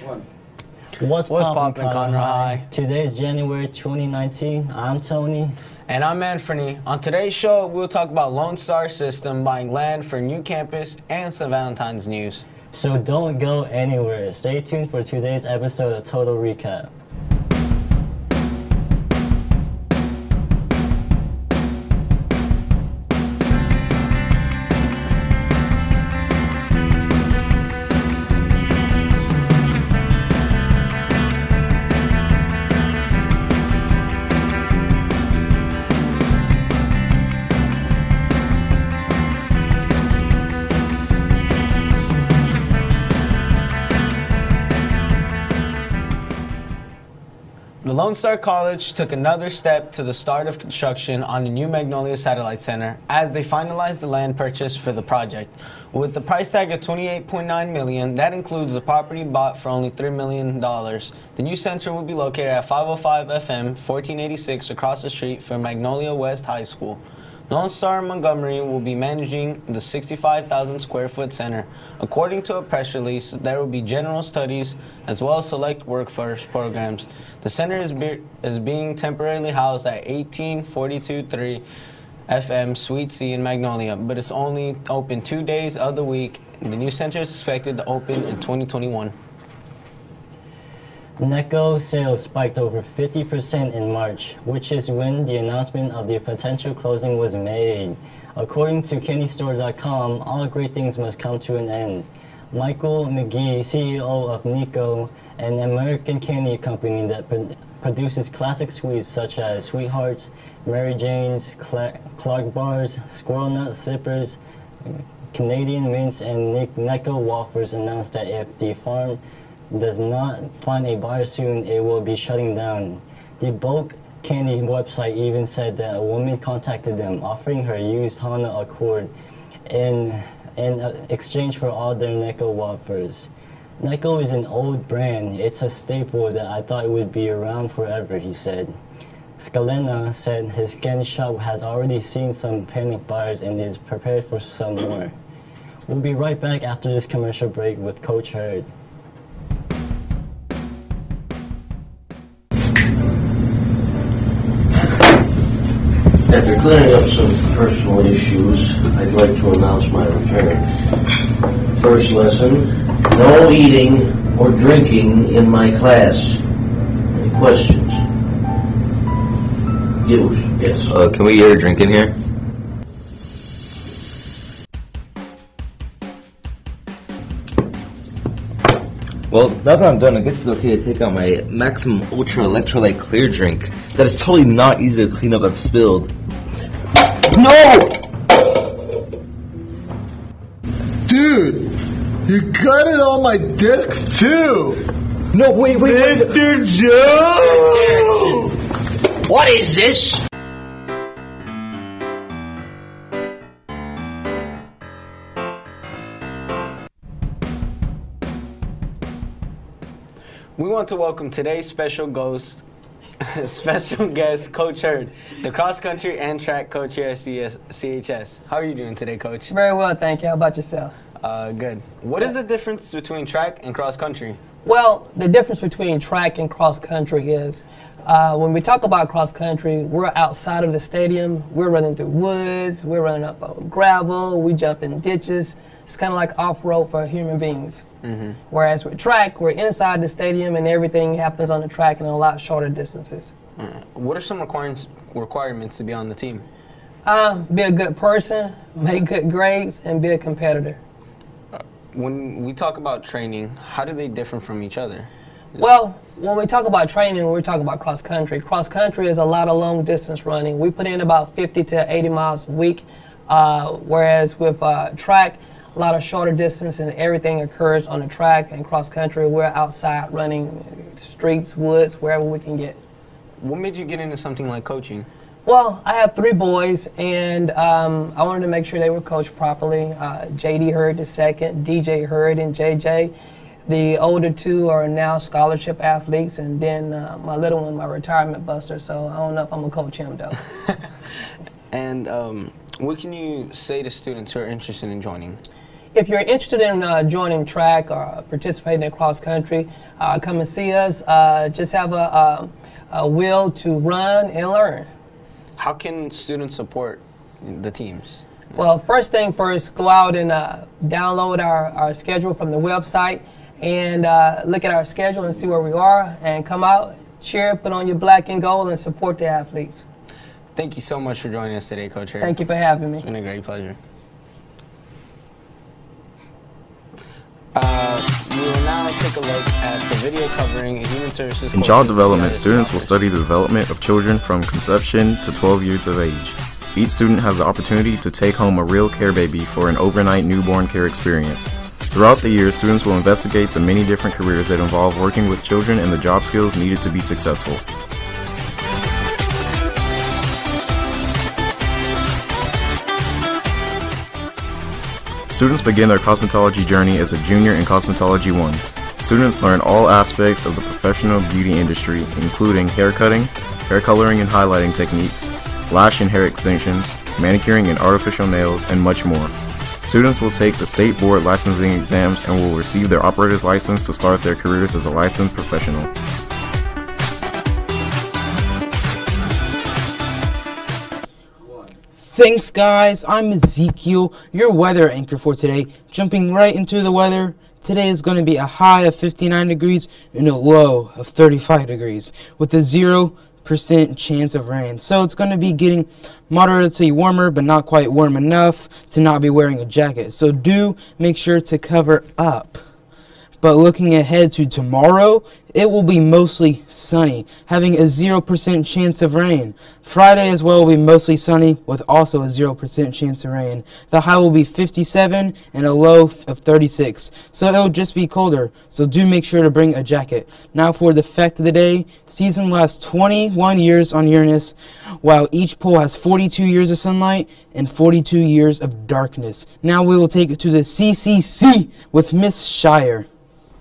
What's poppin', Conroe High? Today is January 2019. I'm Tony. And I'm Anthony. On today's show, we'll talk about Lone Star System buying land for new campus and some Valentine's news. So don't go anywhere. Stay tuned for today's episode of Total Recap. The Lone Star College took another step to the start of construction on the new Magnolia Satellite Center as they finalized the land purchase for the project. With the price tag of $28.9 million, that includes the property bought for only $3 million. The new center will be located at 505 FM 1486 across the street from Magnolia West High School. Lone Star Montgomery will be managing the 65,000 square foot center. According to a press release, there will be general studies as well as select workforce programs. The center is being temporarily housed at 18423 FM Suite C in Magnolia, but it's only open 2 days of the week. The new center is expected to open in 2021. NECO sales spiked over 50% in March, which is when the announcement of the potential closing was made. According to KennyStore.com, all great things must come to an end. Michael McGee, CEO of NECO, an American candy company that produces classic sweets such as Sweethearts, Mary Jane's, Clark Bars, Squirrel Nut Zippers, Canadian Mints, and NECO Wafers, announced that if the farm does not find a buyer soon, it will be shutting down. The bulk candy website even said that a woman contacted them offering her used Honda Accord in exchange for all their NECO wafers. NECO is an old brand. It's a staple that I thought would be around forever, he said. Scalena said his candy shop has already seen some panic buyers and is prepared for some more. We'll be right back after this commercial break with Coach Hurd. After clearing up some personal issues, I'd like to announce my return. First lesson, no eating or drinking in my class. Any questions? Yes. Can we get a drink in here? Well, now that I'm done, I guess it's okay to take out my Maximum Ultra Electrolyte Clear drink that is totally not easy to clean up if spilled. No! Dude, you got it on my desk too! No, wait. Mr. Joe! What is this? We want to welcome today's special guest, Coach Hurd, the cross-country and track coach here at CHS. How are you doing today, Coach? Very well, thank you. How about yourself? Good. What is the difference between track and cross-country? Well, the difference between track and cross-country is when we talk about cross-country, we're outside of the stadium. We're running through woods. We're running up on gravel. We jump in ditches. It's kind of like off-road for human beings. Mm-hmm. Whereas with track, we're inside the stadium and everything happens on the track in a lot shorter distances. What are some requirements to be on the team? Be a good person, make good grades, and be a competitor. When we talk about training, how do they differ from each other? Well, when we talk about training, we're talking about cross-country. Cross-country is a lot of long-distance running. We put in about 50 to 80 miles a week, whereas with track, a lot of shorter distance and everything occurs on the track. And cross-country, we're outside running streets, woods, wherever we can get. What made you get into something like coaching? Well, I have 3 boys, and I wanted to make sure they were coached properly. J.D. Hurd II, DJ Hurd, and J.J. The older 2 are now scholarship athletes, and then my little one, my retirement buster, so I don't know if I'm going to coach him, though. And what can you say to students who are interested in joining? If you're interested in joining track or participating in cross country, come and see us. Just have a will to run and learn. How can students support the teams? Well, first thing first, go out and download our schedule from the website and look at our schedule and see where we are, and come out, cheer, put on your black and gold, and support the athletes. Thank you so much for joining us today, Coach Harry. Thank you for having me. It's been a great pleasure. We will now take a look at the video covering a human services. In child development, students will study the development of children from conception to 12 years of age. Each student has the opportunity to take home a real care baby for an overnight newborn care experience. Throughout the year, students will investigate the many different careers that involve working with children and the job skills needed to be successful. Students begin their cosmetology journey as a junior in Cosmetology 1. Students learn all aspects of the professional beauty industry, including hair cutting, hair coloring and highlighting techniques, lash and hair extensions, manicuring and artificial nails, and much more. Students will take the state board licensing exams and will receive their operator's license to start their careers as a licensed professional. Thanks guys, I'm Ezekiel, your weather anchor for today. Jumping right into the weather, today is going to be a high of 59 degrees and a low of 35 degrees with a 0% chance of rain. So it's going to be getting moderately warmer, but not quite warm enough to not be wearing a jacket. So do make sure to cover up. But looking ahead to tomorrow, it will be mostly sunny, having a 0% chance of rain. Friday as well will be mostly sunny with also a 0% chance of rain. The high will be 57 and a low of 36, so it will just be colder. So do make sure to bring a jacket. Now for the fact of the day, season lasts 21 years on Uranus, while each pole has 42 years of sunlight and 42 years of darkness. Now we will take it to the CCC with Miss Shire.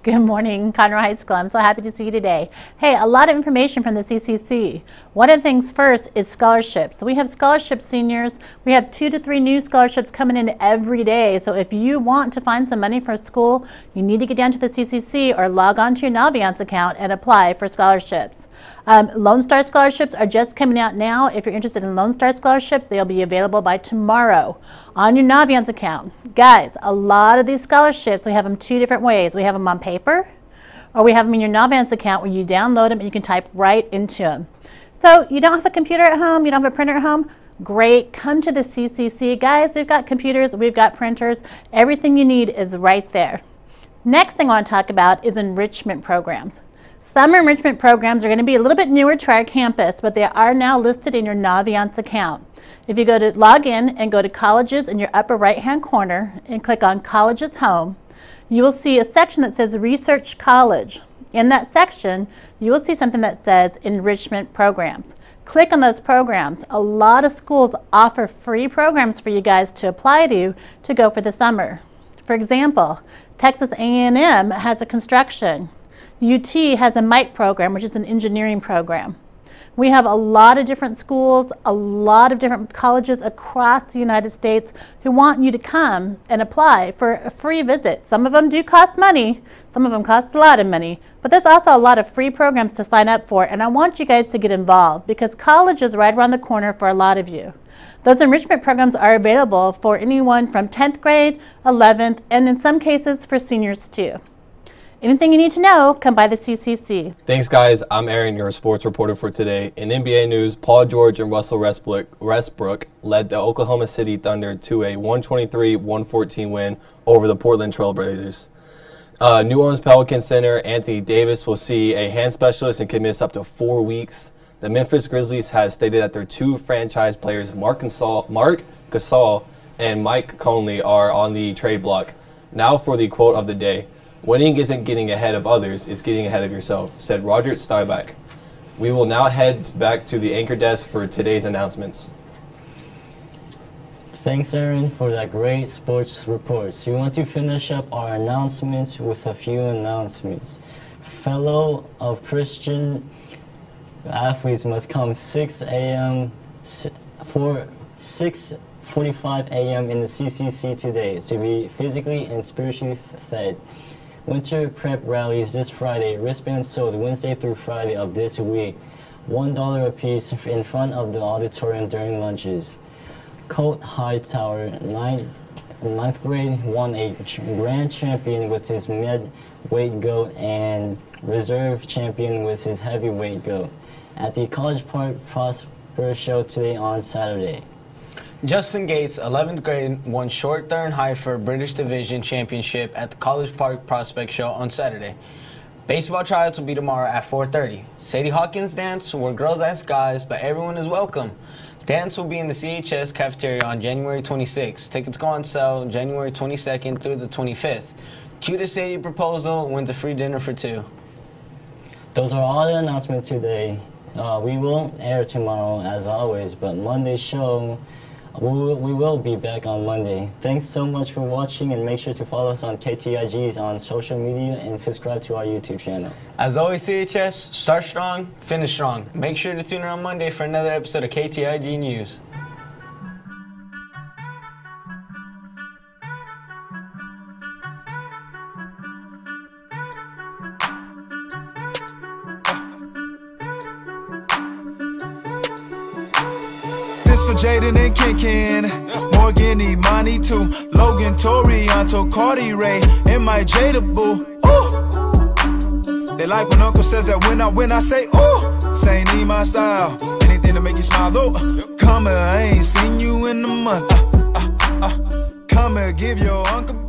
Good morning, Conroe High School. I'm so happy to see you today. Hey, a lot of information from the CCC. One of the things first is scholarships. So we have scholarship seniors. We have 2 to 3 new scholarships coming in every day. So if you want to find some money for school, you need to get down to the CCC or log on to your Naviance account and apply for scholarships. Lone Star scholarships are just coming out now. If you're interested in Lone Star scholarships, they'll be available by tomorrow on your Naviance account. Guys, a lot of these scholarships, we have them 2 different ways. We have them on paper, or we have them in your Naviance account where you download them and you can type right into them. So you don't have a computer at home, you don't have a printer at home, great, come to the CCC. Guys, we've got computers, we've got printers, everything you need is right there. Next thing I want to talk about is enrichment programs. Some enrichment programs are going to be a little bit newer to our campus, but they are now listed in your Naviance account. If you go to log in and go to colleges in your upper right hand corner and click on colleges home, you will see a section that says research college. In that section, you will see something that says enrichment programs. Click on those programs. A lot of schools offer free programs for you guys to apply to go for the summer. For example, Texas A&M has a construction. UT has a MIC program, which is an engineering program. We have a lot of different schools, a lot of different colleges across the United States who want you to come and apply for a free visit. Some of them do cost money, some of them cost a lot of money, but there's also a lot of free programs to sign up for, and I want you guys to get involved because college is right around the corner for a lot of you. Those enrichment programs are available for anyone from 10th grade, 11th, and in some cases for seniors too. Anything you need to know, come by the CCC. Thanks, guys. I'm Aaron, your sports reporter for today. In NBA news, Paul George and Russell Westbrook led the Oklahoma City Thunder to a 123-114 win over the Portland Trail Blazers. New Orleans Pelicans center Anthony Davis will see a hand specialist and can miss up to 4 weeks. The Memphis Grizzlies has stated that their 2 franchise players, Mark Gasol and Mike Conley, are on the trade block. Now for the quote of the day. Winning isn't getting ahead of others, it's getting ahead of yourself, said Roger Staubach. We will now head back to the anchor desk for today's announcements. Thanks, Aaron, for that great sports report. So we want to finish up our announcements with a few announcements. Fellow of Christian athletes must come 6 a.m. for 6 8:45 a.m. in the CCC today to be physically and spiritually fed. Winter prep rallies this Friday. Wristbands sold Wednesday through Friday of this week. $1 apiece in front of the auditorium during lunches. Colt Hightower, ninth grade, won a grand champion with his mid-weight goat and reserve champion with his heavyweight goat at the College Park Prosper Show today on Saturday. Justin Gates, 11th grade, won short third and heifer British Division Championship at the College Park Prospect Show on Saturday. Baseball tryouts will be tomorrow at 4:30. Sadie Hawkins dance, where girls ask guys, but everyone is welcome. Dance will be in the CHS cafeteria on January 26th. Tickets go on sale January 22nd through the 25th. Cutest Sadie proposal wins a free dinner for two. Those are all the announcements today. We won't air tomorrow as always, but Monday's show, we will be back on Monday. Thanks so much for watching, and make sure to follow us on KTIGs on social media and subscribe to our YouTube channel. As always, CHS, start strong, finish strong. Make sure to tune in on Monday for another episode of KTIG News. This for Jaden and Ken, Morgan, Imani too, Logan, Torianto, Cardi, Ray, and my Jada Boo. Ooh. They like when Uncle says that when I say ooh, say need my style, anything to make you smile. Ooh, come here, I ain't seen you in a month. Come here, give your uncle.